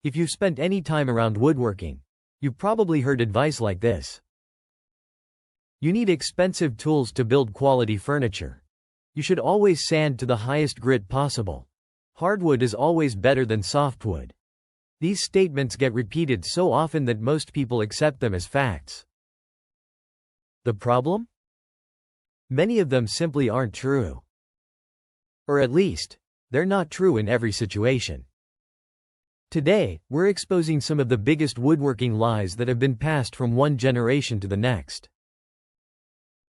If you've spent any time around woodworking, you've probably heard advice like this. You need expensive tools to build quality furniture. You should always sand to the highest grit possible. Hardwood is always better than softwood. These statements get repeated so often that most people accept them as facts. The problem? Many of them simply aren't true. Or at least, they're not true in every situation. Today, we're exposing some of the biggest woodworking lies that have been passed from one generation to the next.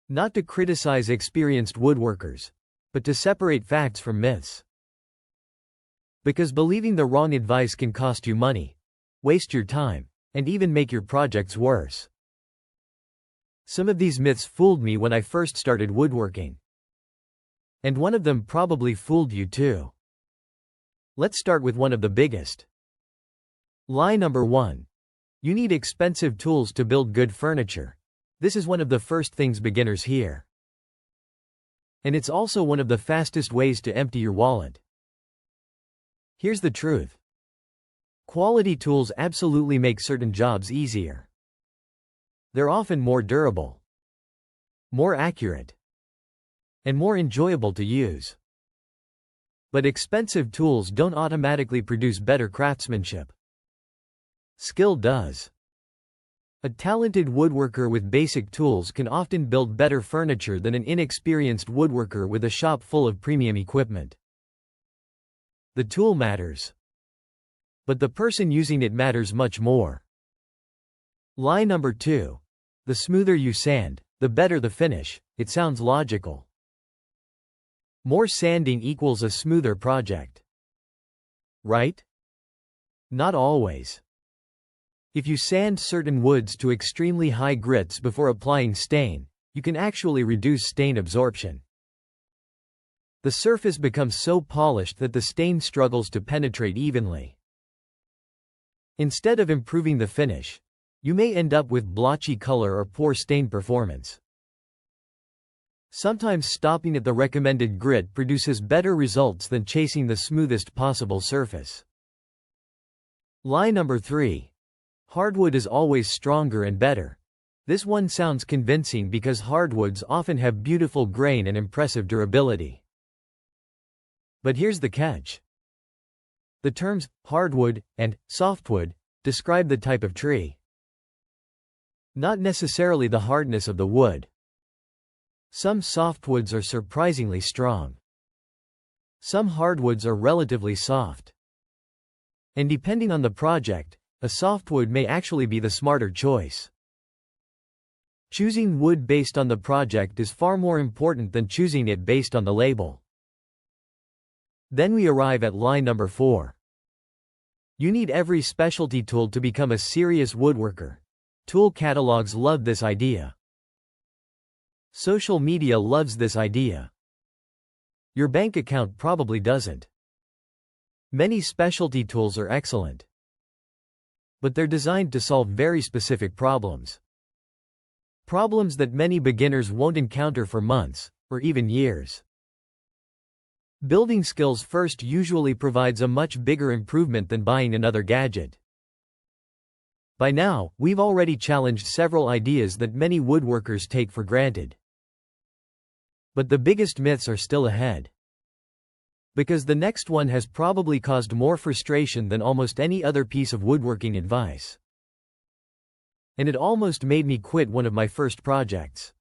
Not to criticize experienced woodworkers, but to separate facts from myths. Because believing the wrong advice can cost you money, waste your time, and even make your projects worse. Some of these myths fooled me when I first started woodworking. And one of them probably fooled you too. Let's start with one of the biggest. Lie number 1. You need expensive tools to build good furniture. This is one of the first things beginners hear. And it's also one of the fastest ways to empty your wallet. Here's the truth. Quality tools absolutely make certain jobs easier. They're often more durable, more accurate, and more enjoyable to use. But expensive tools don't automatically produce better craftsmanship. Skill does. A talented woodworker with basic tools can often build better furniture than an inexperienced woodworker with a shop full of premium equipment. The tool matters. But the person using it matters much more. Lie number 2. The smoother you sand, the better the finish. It sounds logical. More sanding equals a smoother project. Right? Not always. If you sand certain woods to extremely high grits before applying stain, you can actually reduce stain absorption. The surface becomes so polished that the stain struggles to penetrate evenly. Instead of improving the finish, you may end up with blotchy color or poor stain performance. Sometimes stopping at the recommended grit produces better results than chasing the smoothest possible surface. Lie number 3. Hardwood is always stronger and better. This one sounds convincing because hardwoods often have beautiful grain and impressive durability. But here's the catch. The terms hardwood and softwood describe the type of tree, not necessarily the hardness of the wood. Some softwoods are surprisingly strong. Some hardwoods are relatively soft. And depending on the project, a softwood may actually be the smarter choice. Choosing wood based on the project is far more important than choosing it based on the label. Then we arrive at lie number 4. You need every specialty tool to become a serious woodworker. Tool catalogs love this idea. Social media loves this idea. Your bank account probably doesn't. Many specialty tools are excellent, but they're designed to solve very specific problems. Problems that many beginners won't encounter for months, or even years. Building skills first usually provides a much bigger improvement than buying another gadget. By now, we've already challenged several ideas that many woodworkers take for granted. But the biggest myths are still ahead. Because the next one has probably caused more frustration than almost any other piece of woodworking advice. And it almost made me quit one of my first projects.